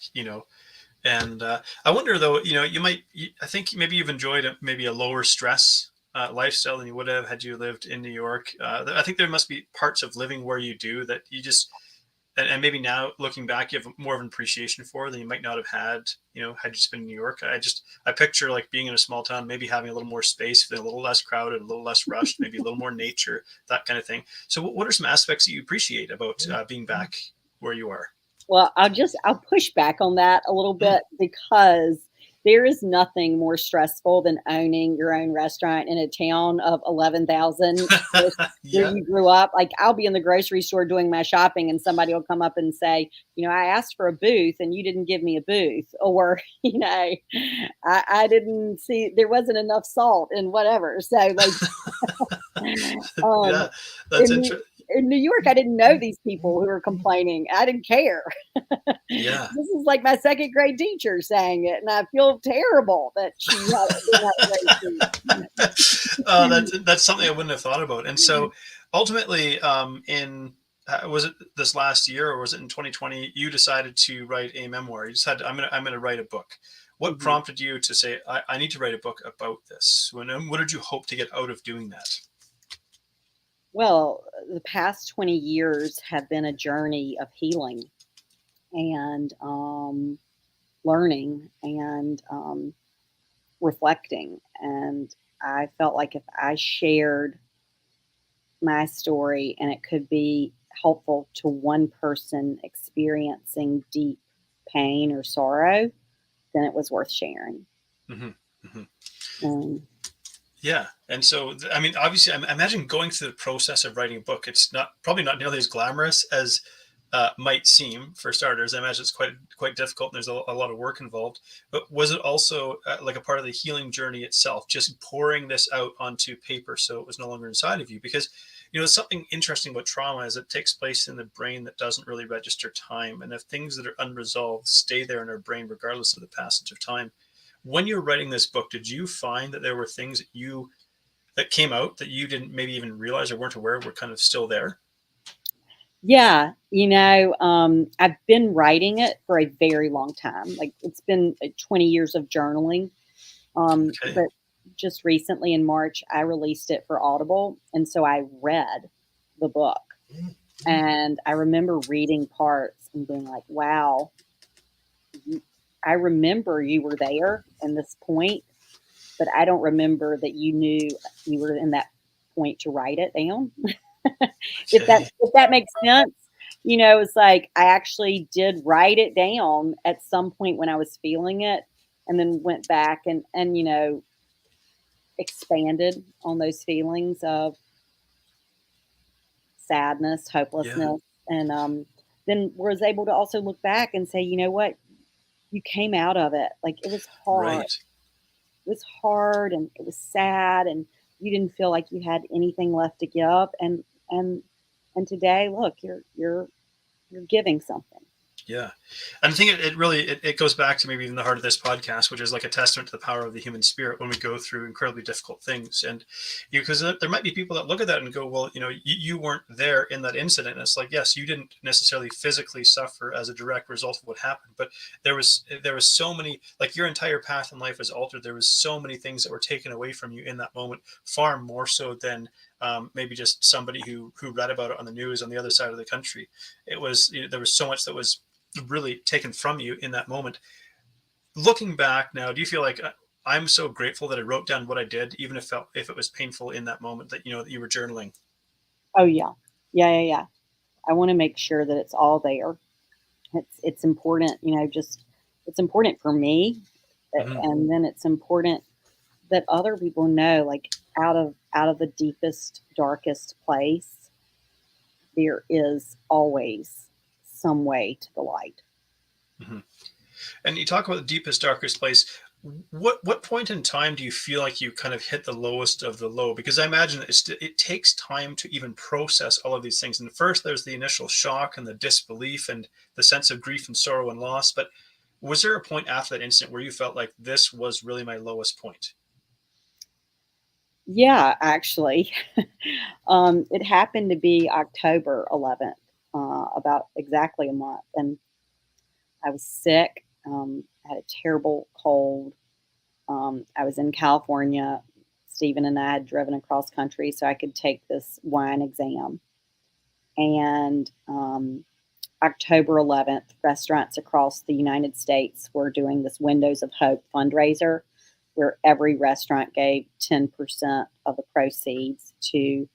And I wonder though, I think maybe you've enjoyed maybe a lower stress lifestyle than you would have had you lived in New York. I think there must be parts of living where you do that you just, and maybe now looking back, you have more of an appreciation for than you might not have had, had you just been in New York. I picture like being in a small town, maybe having a little more space, feeling a little less crowded, a little less rushed, maybe a little more nature, that kind of thing. So, what are some aspects that you appreciate about being back where you are? Well, I'll push back on that a little Mm. bit, because there is nothing more stressful than owning your own restaurant in a town of 11,000 where Yeah. you grew up. Like, I'll be in the grocery store doing my shopping and somebody will come up and say, "I asked for a booth and you didn't give me a booth," or, I didn't see, there wasn't enough salt and whatever. So, like, um, Yeah, that's in interesting. in New York, I didn't know these people who were complaining. I didn't care. Yeah. This is like my second grade teacher saying it, and I feel terrible that she didn't have a great That's something I wouldn't have thought about. And so, ultimately, in was it this last year or was it in 2020? You decided to write a memoir. You decided I'm gonna write a book. What Mhm. prompted you to say I need to write a book about this? What did you hope to get out of doing that? Well, the past 20 years have been a journey of healing and learning and reflecting. And I felt like if I shared my story and it could be helpful to one person experiencing deep pain or sorrow, then it was worth sharing. Hmm. Hmm. Um, Yeah, and so I mean, obviously, I imagine going through the process of writing a book. It's not probably not nearly as glamorous as might seem for starters. I imagine it's quite difficult, and there's a lot of work involved. But was it also like a part of the healing journey itself, just pouring this out onto paper so it was no longer inside of you? Because there's something interesting about trauma is it takes place in the brain that doesn't really register time, and if things that are unresolved stay there in our brain regardless of the passage of time. When you're writing this book, did you find that there were things that came out that you didn't maybe even realize or weren't aware were kind of still there? yeah, I've been writing it for a very long time. Like, it's been 20 years of journaling. Okay. But just recently in March, I released it for Audible, and so I read the book. And I remember reading parts and being like, wow, I remember you were there in this point, but I don't remember that you knew you were in that point to write it down. If that makes sense. It's like I actually did write it down at some point when I was feeling it, and then went back and expanded on those feelings of sadness, Yeah. hopelessness, and then was able to also look back and say, you know what, you came out of it. Like it was hard. Right. It was hard and it was sad, and you didn't feel like you had anything left to give. And today, look, you're giving something. Yeah. And I think it really, it goes back to maybe even the heart of this podcast, which is like a testament to the power of the human spirit when we go through incredibly difficult things. And because there might be people that look at that and go, well, you weren't there in that incident. And it's like, yes, you didn't necessarily physically suffer as a direct result of what happened, but there was so many, like your entire path in life was altered. There was so many things that were taken away from you in that moment, far more so than maybe just somebody who read about it on the news on the other side of the country. It was, there was so much that was really taken from you in that moment. Looking back now, do you feel like I'm so grateful that I wrote down what I did, even if it was painful in that moment, that that you were journaling? Oh yeah. Yeah. I want to make sure that it's all there. It's important, just it's important for me, Mm-hmm. and then it's important that other people know, like out of the deepest, darkest place, there is always some way to the light. Mm-hmm. And you talk about the deepest, darkest place. What point in time do you feel like you kind of hit the lowest of the low? Because I imagine it takes time to even process all of these things. And first, there's the initial shock and the disbelief and the sense of grief and sorrow and loss. But was there a point after that incident where you felt like this was really my lowest point? Yeah, actually, it happened to be October 11th, about exactly a month, and I was sick. I had a terrible cold. I was in California. Stephen and I had driven across country so I could take this wine exam. And October 11th, restaurants across the United States were doing this Windows of Hope fundraiser where every restaurant gave 10% of the proceeds to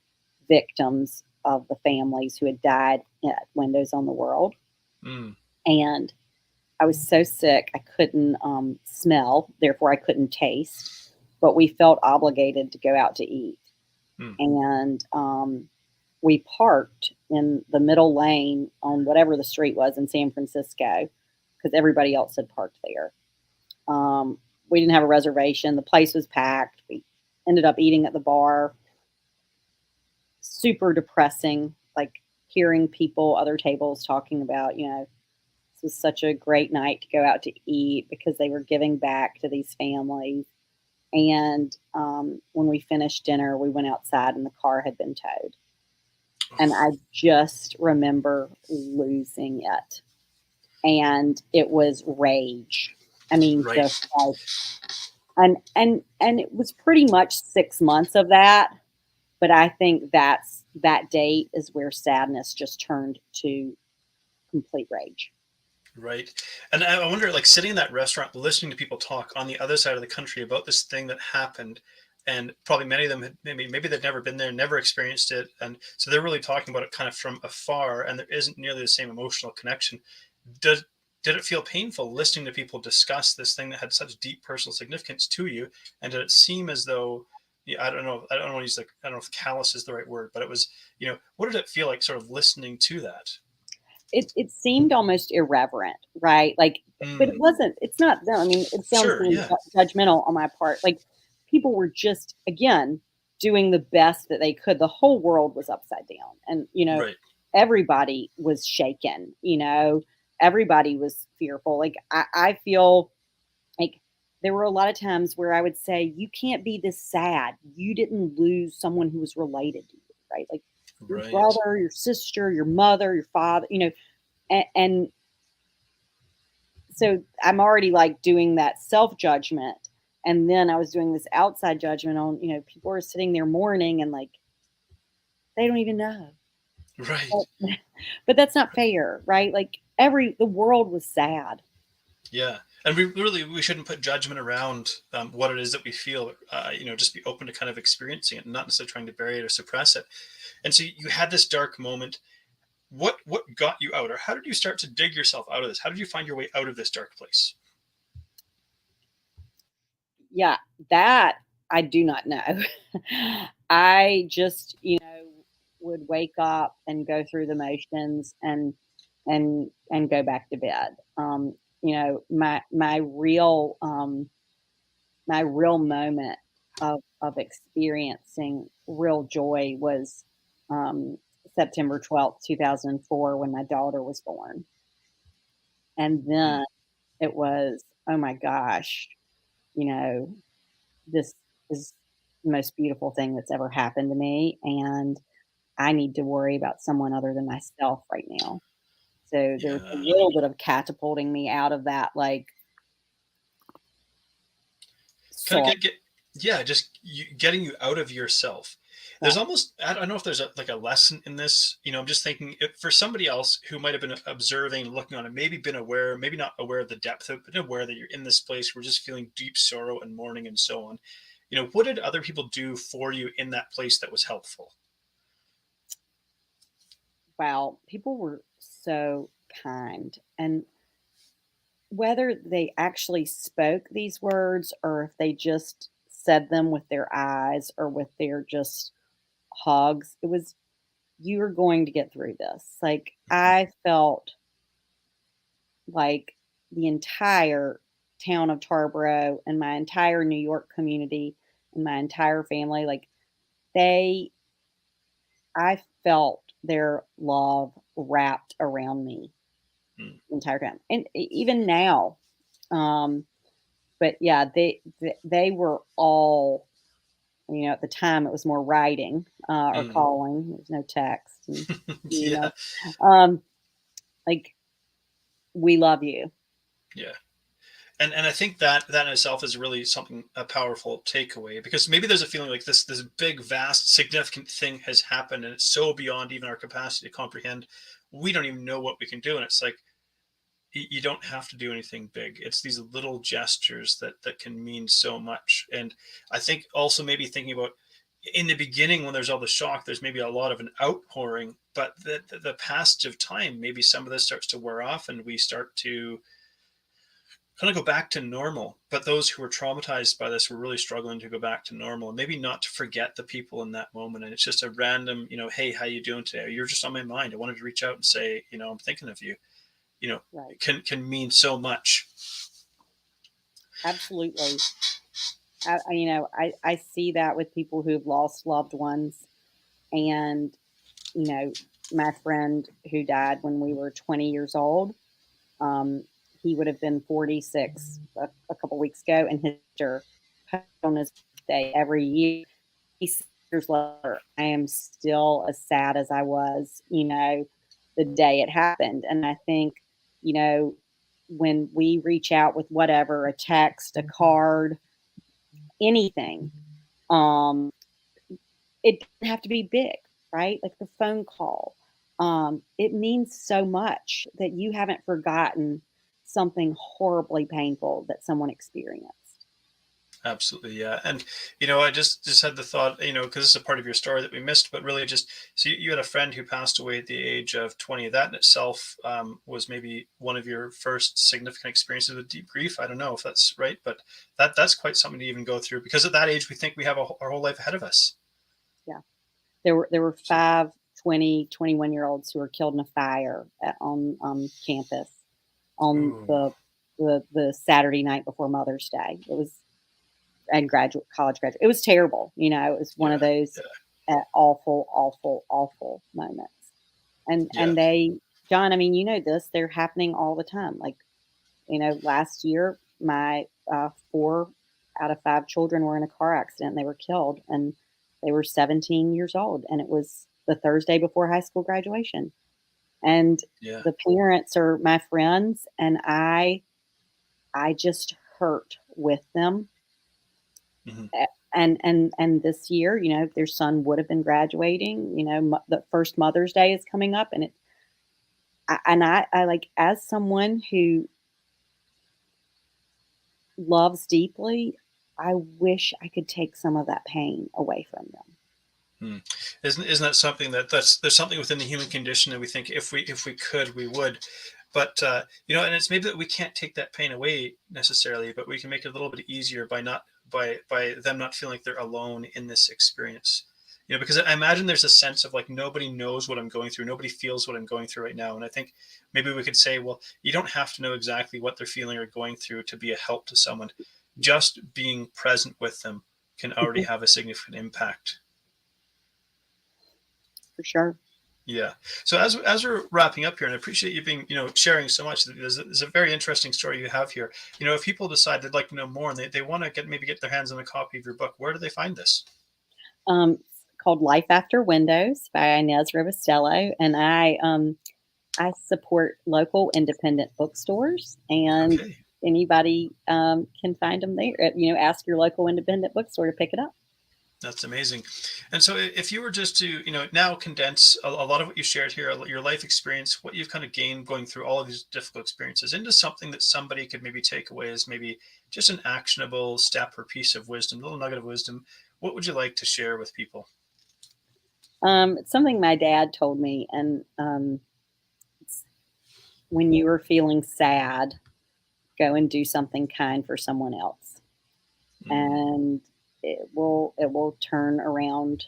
victims of the families who had died at Windows on the World. Mm. And I was so sick, I couldn't smell, therefore I couldn't taste, but we felt obligated to go out to eat. Mm. And we parked in the middle lane on whatever the street was in San Francisco because everybody else had parked there. We didn't have a reservation. The place was packed. We ended up eating at the bar. Super depressing, like hearing people, other tables talking about, this was such a great night to go out to eat because they were giving back to these families. And when we finished dinner, we went outside and the car had been towed. And I just remember losing it. And it was rage. I mean, Right. just like, and it was pretty much 6 months of that. But I think that date is where sadness just turned to complete rage. Right. And I wonder, like sitting in that restaurant, listening to people talk on the other side of the country about this thing that happened. And probably many of them had maybe they've never been there, never experienced it. And so they're really talking about it kind of from afar, and there isn't nearly the same emotional connection. Did it feel painful listening to people discuss this thing that had such deep personal significance to you? And did it seem as though, I don't know, I don't want to use I don't know if callous is the right word, but it was, what did it feel like sort of listening to that? It seemed almost irreverent, right? Like, but it wasn't. It's not. I mean, it sounds Sure, yeah. judgmental on my part. Like, people were just again doing the best that they could. The whole world was upside down, and Right. everybody was shaken. Everybody was fearful. Like, I feel like there were a lot of times where I would say, "You can't be this sad. You didn't lose someone who was related to you, right? Like." Your Right. brother, your sister, your mother, your father, and so I'm already like doing that self judgment. And then I was doing this outside judgment on, people are sitting there mourning and like, they don't even know. Right. But that's not fair, right? Like the world was sad. Yeah. And we shouldn't put judgment around what it is that we feel. Just be open to kind of experiencing it and not necessarily trying to bury it or suppress it. And so you had this dark moment. What got you out, or how did you start to dig yourself out of this? How did you find your way out of this dark place? Yeah, that I do not know. I just, would wake up and go through the motions and go back to bed. My real moment of experiencing real joy was September 12th, 2004, when my daughter was born. And Mm, then it was, oh my gosh, you know, this is the most beautiful thing that's ever happened to me. And I need to worry about someone other than myself right now. So there was a yeah. little bit of catapulting me out of that, like, Kind of sorrow. yeah, just getting you out of yourself. There's almost, I don't know if there's like a lesson in this. I'm just thinking, if for somebody else who might have been observing, looking on it, maybe been aware, maybe not aware of the depth of it, but aware that you're in this place, we're just feeling deep sorrow and mourning and so on. What did other people do for you in that place that was helpful? Wow, people were so kind. And whether they actually spoke these words or if they just said them with their eyes or with their just hugs, it was, you are going to get through this. Like, I felt like the entire town of Tarboro and my entire New York community and my entire family, like, they I felt their love wrapped around me Mm, the entire time. And even now, um, but yeah, they were all, at the time it was more writing, or mm. calling. There was no text and Yeah, email. Um, like, we love you. yeah. And I think that in itself is really something, a powerful takeaway, because maybe there's a feeling like this big, vast, significant thing has happened and it's so beyond even our capacity to comprehend. We don't even know what we can do, and it's like you don't have to do anything big. It's these little gestures that can mean so much. And I think also maybe thinking about in the beginning when there's all the shock, there's maybe a lot of an outpouring, but the passage of time, maybe some of this starts to wear off and we start to kind of go back to normal. But those who were traumatized by this were really struggling to go back to normal, and maybe not to forget the people in that moment. And it's just a random, hey, how you doing today? You're just on my mind. I wanted to reach out and say, I'm thinking of you. Right. It can mean so much. Absolutely. I see that with people who've lost loved ones. And, my friend who died when we were 20 years old, um, he would have been 46 a couple weeks ago, and his sister on his birthday every year. Years later, I am still as sad as I was, the day it happened. And I think, you know, when we reach out with whatever, a text, a card, anything, um, it doesn't have to be big, right? Like the phone call. It means so much that you haven't forgotten something horribly painful that someone experienced. Absolutely, yeah. And I just had the thought, because it's a part of your story that we missed, but really just so you had a friend who passed away at the age of 20. That in itself was maybe one of your first significant experiences with deep grief. I don't know if that's right, but that's quite something to even go through, because at that age we think we have our whole life ahead of us. Yeah. There were five 20, 21 year olds who were killed in a fire on campus on Ooh, the Saturday night before Mother's Day. It was, and college graduate. It was terrible. It was one of yeah, those yeah, awful, awful, awful moments. And yeah. John, I mean, this, they're happening all the time. Like, last year, my 4 out of 5 children were in a car accident. And they were killed, and they were 17 years old, and it was the Thursday before high school graduation. And Yeah. the parents are my friends, and I just hurt with them. Hmm. And this year, their son would have been graduating. The first Mother's Day is coming up, and I like, as someone who loves deeply, I wish I could take some of that pain away from them. Isn't that something there's something within the human condition that we think if we could, we would, but and it's maybe that we can't take that pain away necessarily, but we can make it a little bit easier by them not feeling like they're alone in this experience. Because I imagine there's a sense of like, nobody knows what I'm going through. Nobody feels what I'm going through right now. And I think maybe we could say, well, you don't have to know exactly what they're feeling or going through to be a help to someone. Just being present with them can already have a significant impact. For sure. Yeah. So as we're wrapping up here, and I appreciate you being, sharing so much. There's a very interesting story you have here. If people decide they'd like to know more and they want to get their hands on a copy of your book, where do they find this? Called Life After Windows by Inez Ribustello, and I support local independent bookstores, and anybody can find them there. Ask your local independent bookstore to pick it up. That's amazing. And so if you were just to, now condense a lot of what you shared here, your life experience, what you've kind of gained going through all of these difficult experiences, into something that somebody could maybe take away as maybe just an actionable step or piece of wisdom, a little nugget of wisdom, what would you like to share with people? It's something my dad told me, and when you are feeling sad, go and do something kind for someone else, and it will turn around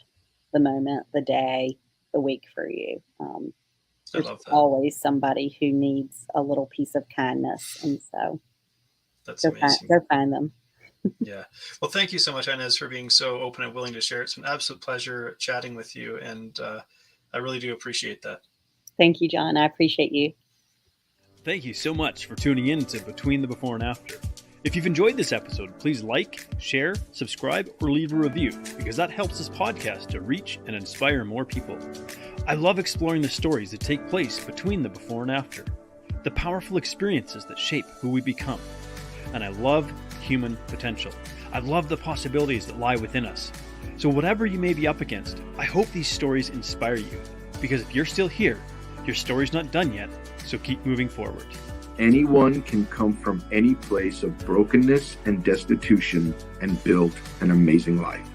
the moment, the day, the week for you. There's always somebody who needs a little piece of kindness, and so that's amazing. Go find them. Yeah. Well, thank you so much, Inez, for being so open and willing to share. It's an absolute pleasure chatting with you, and I really do appreciate that. Thank you, John. I appreciate you. Thank you so much for tuning in to Between the Before and After. If you've enjoyed this episode, please like, share, subscribe, or leave a review, because that helps this podcast to reach and inspire more people. I love exploring the stories that take place between the before and after, the powerful experiences that shape who we become. And I love human potential. I love the possibilities that lie within us. So whatever you may be up against, I hope these stories inspire you, because if you're still here, your story's not done yet, so keep moving forward. Anyone can come from any place of brokenness and destitution and build an amazing life.